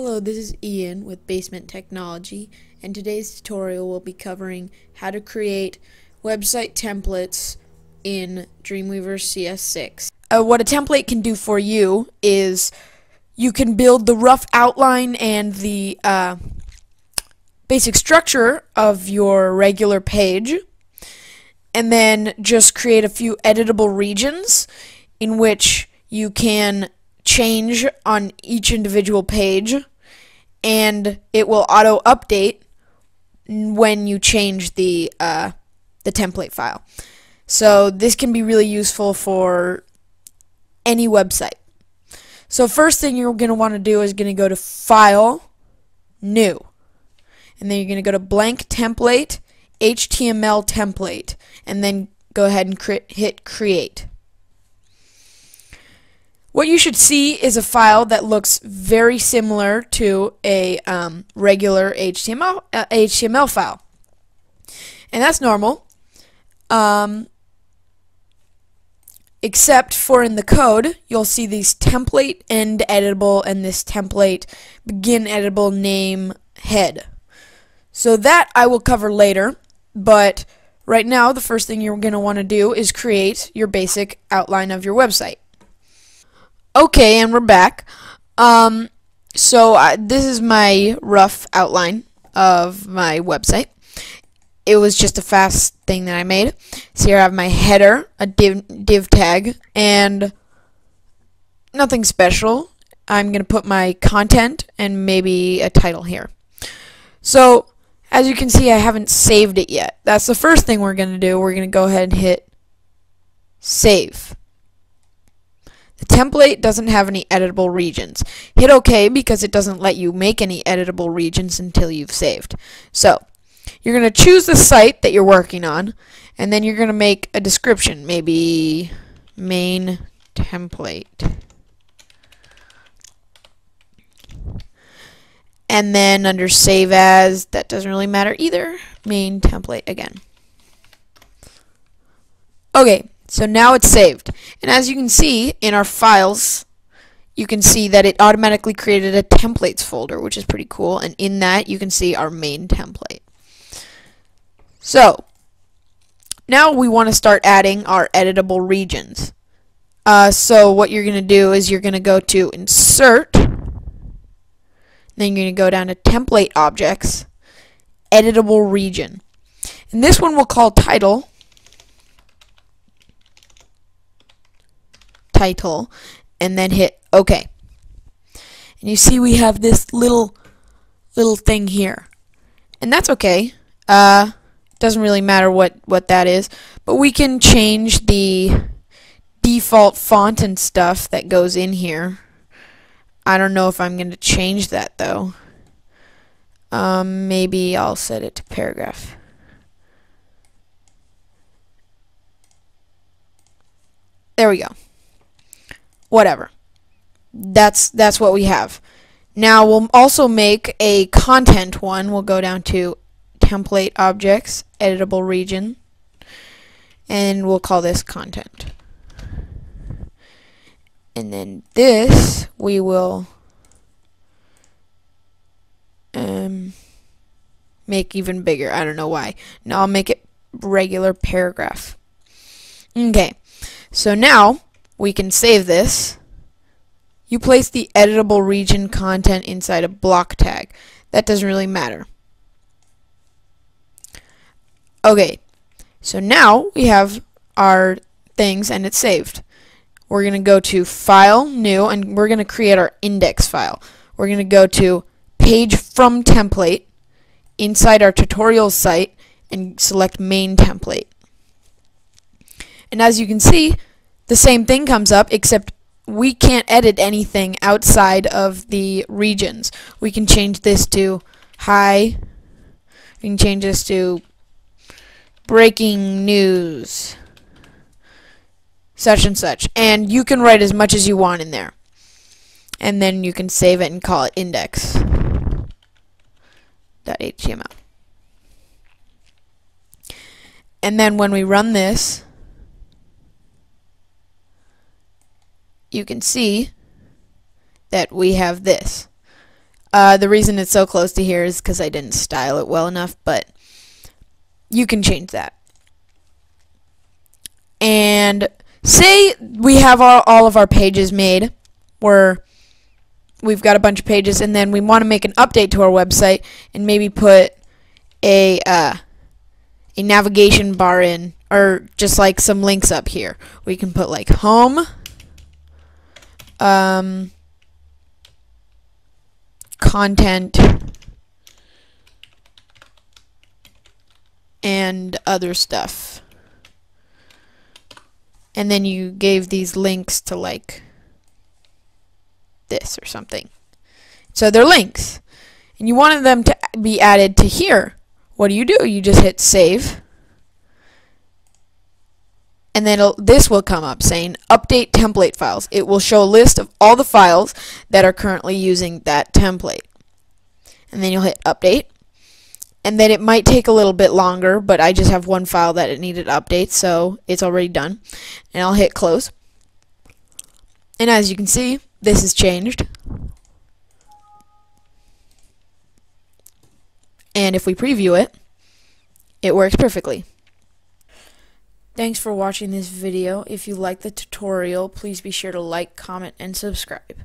Hello, this is Ian with Basement Technology, and today's tutorial will be covering how to create website templates in Dreamweaver CS6. What a template can do for you is you can build the rough outline and the basic structure of your regular page, and then just create a few editable regions in which you can change on each individual page, and it will auto update when you change the template file. So this can be really useful for any website. So first thing you're going to want to do is going to go to File, New, and then you're going to go to Blank Template, HTML Template, and then go ahead and hit Create. What you should see is a file that looks very similar to a regular HTML file. And that's normal, except for in the code, you'll see these template end editable and this template begin editable name head. So that I will cover later, but right now the first thing you're going to want to do is create your basic outline of your website. Okay, and we're back. This is my rough outline of my website. It was just a fast thing that I made. So here I have my header, a div tag, and nothing special. I'm going to put my content and maybe a title here. So as you can see, I haven't saved it yet. That's the first thing we're going to do. We're going to go ahead and hit Save. The template doesn't have any editable regions. Hit OK because it doesn't let you make any editable regions until you've saved. So you're going to choose the site that you're working on, and then you're going to make a description, maybe main template. And then under Save As, that doesn't really matter either, main template again. Okay. So now it's saved, and as you can see in our files, you can see that it automatically created a templates folder, which is pretty cool, and in that you can see our main template. So now we want to start adding our editable regions. So what you're going to do is you're going to go to Insert, then you're going to go down to Template Objects, Editable Region, and this one we'll call Title, and then hit OK. And you see we have this little thing here, and that's okay. Doesn't really matter what that is, but we can change the default font and stuff that goes in here. I don't know if I'm going to change that though. Maybe I'll set it to paragraph. There we go. Whatever. That's what we have. Now we'll also make a content one. We'll go down to Template Objects, Editable Region, and we'll call this Content. And then this we will make even bigger. I don't know why. Now I'll make it regular paragraph. Okay. So now we can save this. You place the editable region content inside a block tag. That doesn't really matter. Okay, so now we have our things and it's saved. We're going to go to File, New, and we're going to create our index file. We're going to go to Page from Template inside our tutorial site and select Main Template. And as you can see, the same thing comes up, except we can't edit anything outside of the regions. We can change this to Hi. We can change this to Breaking News. Such and such. And you can write as much as you want in there. And then you can save it and call it index.html. And then when we run this, you can see that we have this. The reason it's so close to here is because I didn't style it well enough, but you can change that. And say we have all of our pages made, we've got a bunch of pages, and then we want to make an update to our website and maybe put a navigation bar in, or just like some links up here. We can put like home, content, and other stuff. And then you gave these links to like this or something. So they're links. And you wanted them to be added to here. What do? You just hit save. And then this will come up saying update template files. It will show a list of all the files that are currently using that template. And then you'll hit update. And then it might take a little bit longer, but I just have one file that it needed to update, so it's already done. And I'll hit close. And as you can see, this has changed. And if we preview it, it works perfectly. Thanks for watching this video. If you like the tutorial, please be sure to like, comment, and subscribe.